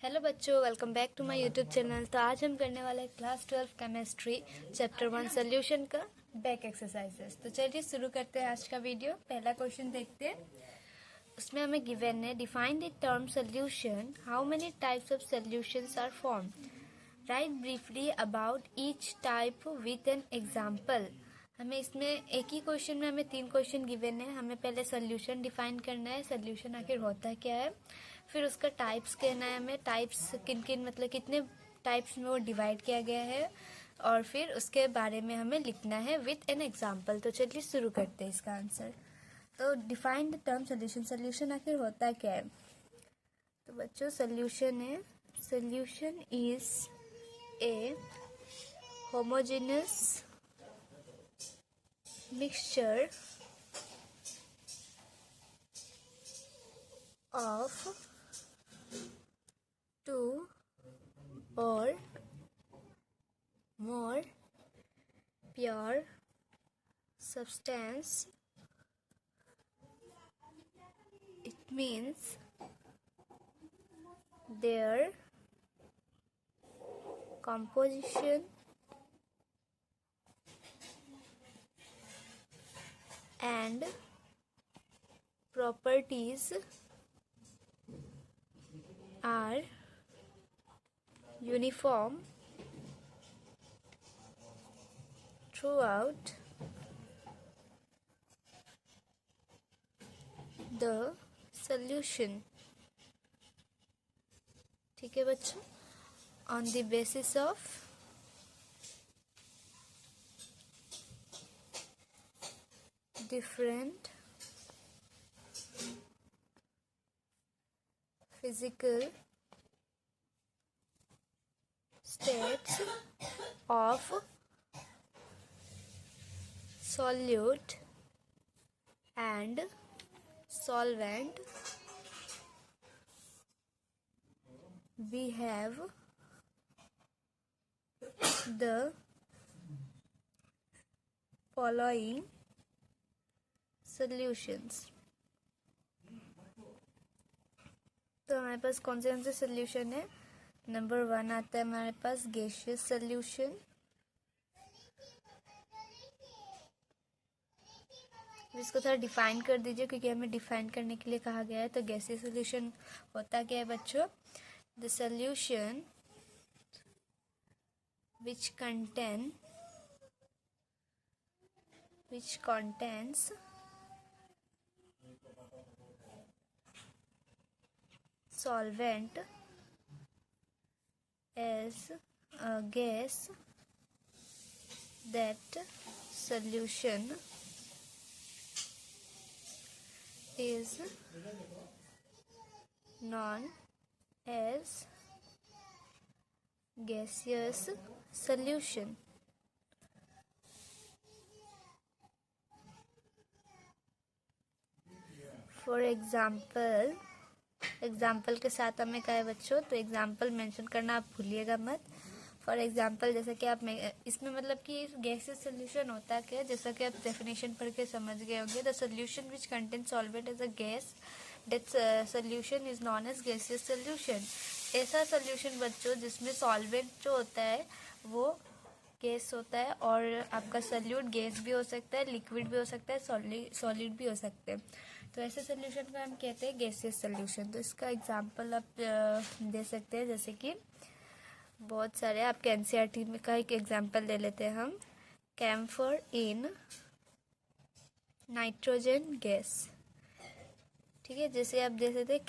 Hello बच्चों, welcome back to my YouTube channel. तो आज हम करने वाले हैं क्लास 12 केमिस्ट्री चैप्टर 1 सोल्यूशन का बैक एक्सरसाइजेस। तो चलिए शुरू करते हैं आज का वीडियो। पहला क्वेश्चन देखते हैं। उसमें हमें गिवन है define the term solution, how many types of solutions are form, write briefly about each type with an example. हमें इसमें एक ही क्वेश्चन में हमें 3 क्वेश्चन गिवन है। हमें पहले सोल्यूशन डिफाइन करना है, सोल्यूशन आखिर होता है क्या है, फिर उसका टाइप्स कहना है हमें, टाइप्स किन किन मतलब कितने टाइप्स में वो डिवाइड किया गया है, और फिर उसके बारे में हमें लिखना है विथ एन एग्जाम्पल। तो चलिए शुरू करते हैं इसका आंसर। तो define the term solution, solution आखिर होता क्या है। तो बच्चों सोल्यूशन है, solution is a homogeneous mixture of two or more pure substance. It means their composition and properties are uniform throughout the solution. ठीक है बच्चों, on the basis of different physical states of solute and solvent, we have the following solutions. तो हमारे पास कौन से solution है। Number 1 आता है हमारे पास गैसियस सोल्यूशन। इसको थोड़ा डिफाइन कर दीजिए क्योंकि हमें डिफाइन करने के लिए कहा गया है। तो गैसियस सोल्यूशन होता क्या है बच्चों। The solution which contains solvent as a gas. That solution is known as gaseous solution. For example के साथ हमें कहा है बच्चों, तो एग्जाम्पल मेंशन करना आप भूलिएगा मत। फॉर एग्जाम्पल जैसे कि आप इसमें मतलब कि गैसियस सोल्यूशन होता क्या है, जैसा कि आप डेफिनेशन पढ़ के समझ गए होंगे। The solution which contain solvent as a gas, that solution is known as gaseous solution. ऐसा सोल्यूशन बच्चों जिसमें सॉल्वेंट जो होता है वो गैस होता है, और आपका सोल्यूट गैस भी हो सकता है, लिक्विड भी हो सकता है, सॉलिड भी हो सकते हैं। तो ऐसे सोल्यूशन को हम कहते हैं गैसियस सोल्यूशन। तो इसका एग्जांपल आप दे सकते हैं, जैसे कि बहुत सारे आपके एनसीईआरटी में का एक एग्जांपल ले लेते हैं हम। Camphor in nitrogen gas. ठीक है, जैसे आप देख सकते हैं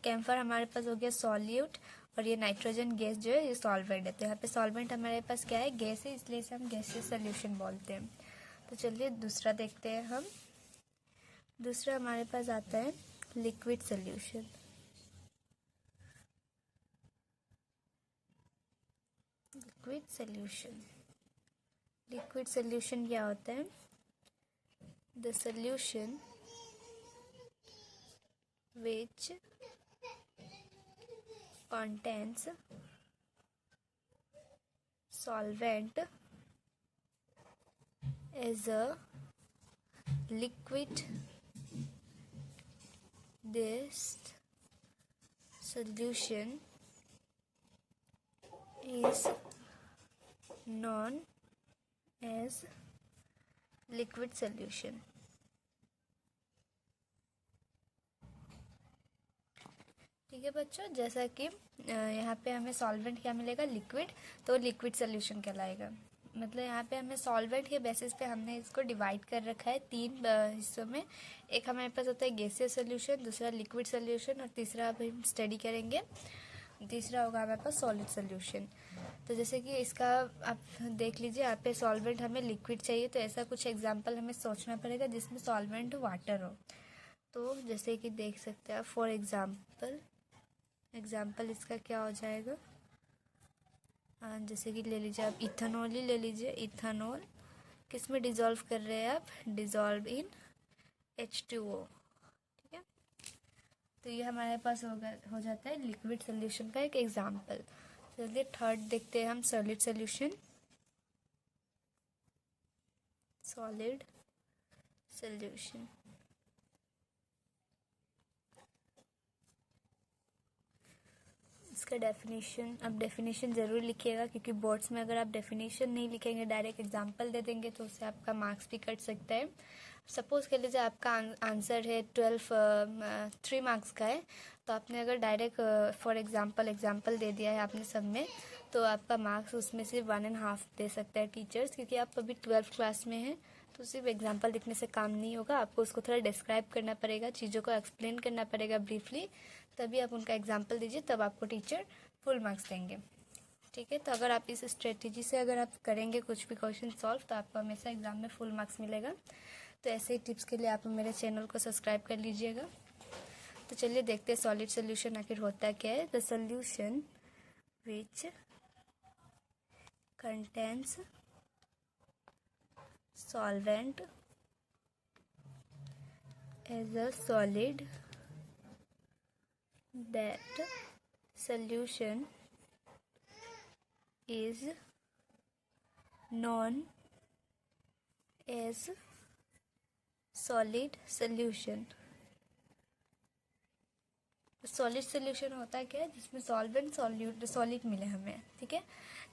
कैम्फर हमारे पास हो गया सॉल्यूट, और ये नाइट्रोजन गैस जो है ये सॉल्वेंट है। तो यहाँ पे सॉल्वेंट हमारे पास क्या है, गैस है, इसलिए इसे हम गैसियस सोल्यूशन बोलते हैं। तो चलिए दूसरा देखते हैं हम। दूसरा हमारे पास आता है लिक्विड सोल्यूशन। लिक्विड सोल्यूशन क्या होता है। The solution which contains solvent as a liquid. This solution is known as liquid solution। ठीक है बच्चों, जैसा कि यहाँ पे हमें सॉल्वेंट क्या मिलेगा, लिक्विड, तो लिक्विड सोल्यूशन कहलाएगा। मतलब यहाँ पे हमें सॉल्वेंट के बेसिस पे हमने इसको डिवाइड कर रखा है 3 हिस्सों में। एक हमारे पास होता है गैसियस सोल्यूशन, दूसरा लिक्विड सोल्यूशन और तीसरा अभी हम स्टडी करेंगे, तीसरा होगा हमारे पास सॉलिड सोल्यूशन। तो जैसे कि इसका आप देख लीजिए, यहाँ पे सॉल्वेंट हमें लिक्विड चाहिए, तो ऐसा कुछ एग्जाम्पल हमें सोचना पड़ेगा जिसमें सॉल्वेंट वाटर हो। तो जैसे कि देख सकते हैं, फॉर एग्जाम्पल इसका क्या हो जाएगा, जैसे कि ले लीजिए आप इथेनॉल ही ले लीजिए। इथेनॉल किस में डिज़ोल्व कर रहे हैं आप, डिज़ोल्व इन H2O। ठीक है, तो ये हमारे पास हो जाता है लिक्विड सोल्यूशन का एक एग्जाम्पल। चलिए थर्ड देखते हैं हम, सॉलिड सोल्यूशन। सॉलिड सोल्यूशन, इसका डेफिनेशन, अब डेफिनेशन ज़रूर लिखिएगा, क्योंकि बोर्ड्स में अगर आप डेफिनेशन नहीं लिखेंगे, डायरेक्ट एग्जांपल दे देंगे, तो उससे आपका मार्क्स भी कट सकता है। सपोज कर लीजिए आपका आंसर है 3 मार्क्स का है, तो आपने अगर डायरेक्ट फॉर एग्जांपल दे दिया है आपने सब में, तो आपका मार्क्स उसमें से 1.5 दे सकता है टीचर्स, क्योंकि आप अभी 12th क्लास में हैं। तो सिर्फ एग्जांपल लिखने से काम नहीं होगा, आपको उसको थोड़ा डिस्क्राइब करना पड़ेगा, चीज़ों को एक्सप्लेन करना पड़ेगा ब्रीफली, तभी आप उनका एग्जांपल दीजिए, तब आपको टीचर फुल मार्क्स देंगे। ठीक है, तो अगर आप इस स्ट्रेटजी से अगर आप करेंगे कुछ भी क्वेश्चन सॉल्व, तो आपको हमेशा एग्जाम में फुल मार्क्स मिलेगा। तो ऐसे ही टिप्स के लिए आप मेरे चैनल को सब्सक्राइब कर लीजिएगा। तो चलिए देखते हैं सॉलिड सोल्यूशन आखिर होता क्या है। The solution which contains solvent as a solid, that solution is known as solid solution। Solid solution होता क्या है, जिसमें सॉल्वेंट सॉलिड मिले हमें। ठीक है,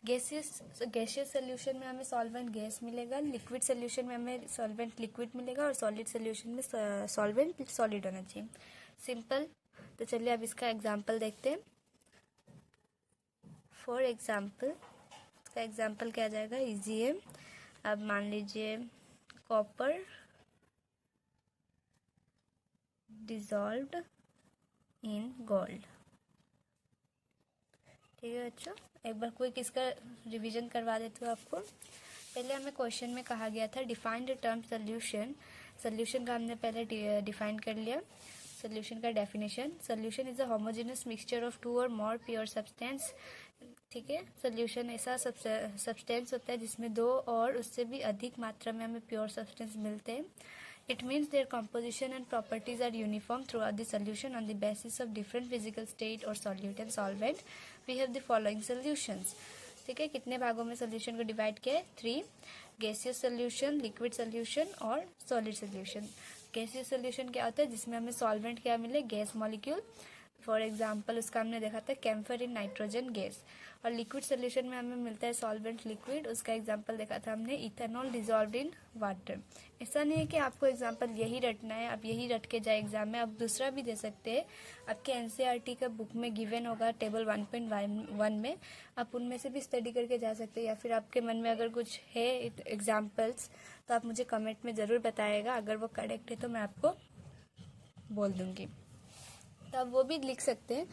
गैसियस सोल्यूशन में हमें सॉल्वेंट गैस मिलेगा, लिक्विड सोल्यूशन में हमें सॉल्वेंट लिक्विड मिलेगा, और सॉलिड सोल्यूशन में सॉल्वेंट सॉलिड होना चाहिए। सिंपल। तो चलिए अब इसका एग्जांपल देखते हैं। फॉर एग्जांपल, इसका एग्जांपल क्या आ जाएगा, इजी है। अब मान लीजिए कॉपर डिजॉल्व्ड इन गोल्ड। ठीक है बच्चों, एक बार क्विक इसका रिवीजन करवा देती हूँ आपको। पहले हमें क्वेश्चन में कहा गया था define the term solution. Solution का हमने पहले डिफाइन कर लिया। सोल्यूशन का definition, solution is a homogeneous mixture of 2 और मोर प्योर सब्सटेंस। ठीक है, सोल्यूशन ऐसा सब्सटेंस होता है जिसमें 2 और उससे भी अधिक मात्रा में हमें प्योर सब्सटेंस मिलते हैं। It means their composition and properties are uniform throughout the solution on the basis of different physical state or solute and solvent. We have the following solutions। ठीक है, कितने भागों में सोल्यूशन को डिवाइड किया है, 3। गैसियस सोल्यूशन, लिक्विड सोल्यूशन और solid solution. Gaseous solution क्या होता है, जिसमें हमें सॉल्वेंट क्या मिले, गैस मॉलिक्यूल। फॉर एग्जाम्पल उसका हमने देखा था कैम्फर इन नाइट्रोजन गैस। और लिक्विड सोल्यूशन में हमें मिलता है सॉल्वेंट लिक्विड, उसका एग्जांपल देखा था हमने इथेनॉल डिजॉल्व्ड इन वाटर। ऐसा नहीं है कि आपको एग्जांपल यही रटना है, आप यही रट के जाए एग्जाम में, आप दूसरा भी दे सकते हैं। आपके एनसीईआरटी का बुक में गिवन होगा टेबल 1.1 में, आप उनमें से भी स्टडी करके जा सकते हैं। या फिर आपके मन में अगर कुछ है एग्जाम्पल्स, तो आप मुझे कमेंट में ज़रूर बताइएगा, अगर वो करेक्ट है तो मैं आपको बोल दूँगी, तो आप वो भी लिख सकते हैं।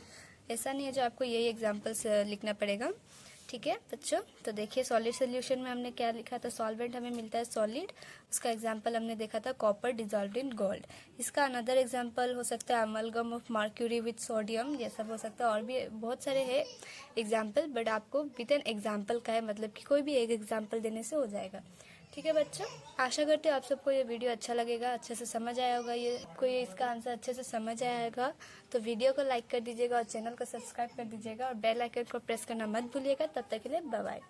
ऐसा नहीं है जो आपको यही एग्जांपल्स लिखना पड़ेगा। ठीक है बच्चों, तो देखिए सॉलिड सोल्यूशन में हमने क्या लिखा था, सॉल्वेंट हमें मिलता है सॉलिड, उसका एग्जांपल हमने देखा था कॉपर डिजॉल्व्ड इन गोल्ड। इसका अनदर एग्जांपल हो सकता है amalgam of mercury with sodium, ये सब हो सकता है, और भी बहुत सारे हैं एग्जाम्पल, बट आपको विद एन एग्जाम्पल का है, मतलब कि कोई भी एक एग्जाम्पल देने से हो जाएगा। ठीक है बच्चों, आशा करते हो आप सबको ये वीडियो अच्छा लगेगा, अच्छे से समझ आया होगा, ये कोई इसका आंसर अच्छे से समझ आया होगा। तो वीडियो को लाइक कर दीजिएगा और चैनल को सब्सक्राइब कर दीजिएगा और बेल आइकन को प्रेस करना मत भूलिएगा। तब तक के लिए बाय बाय।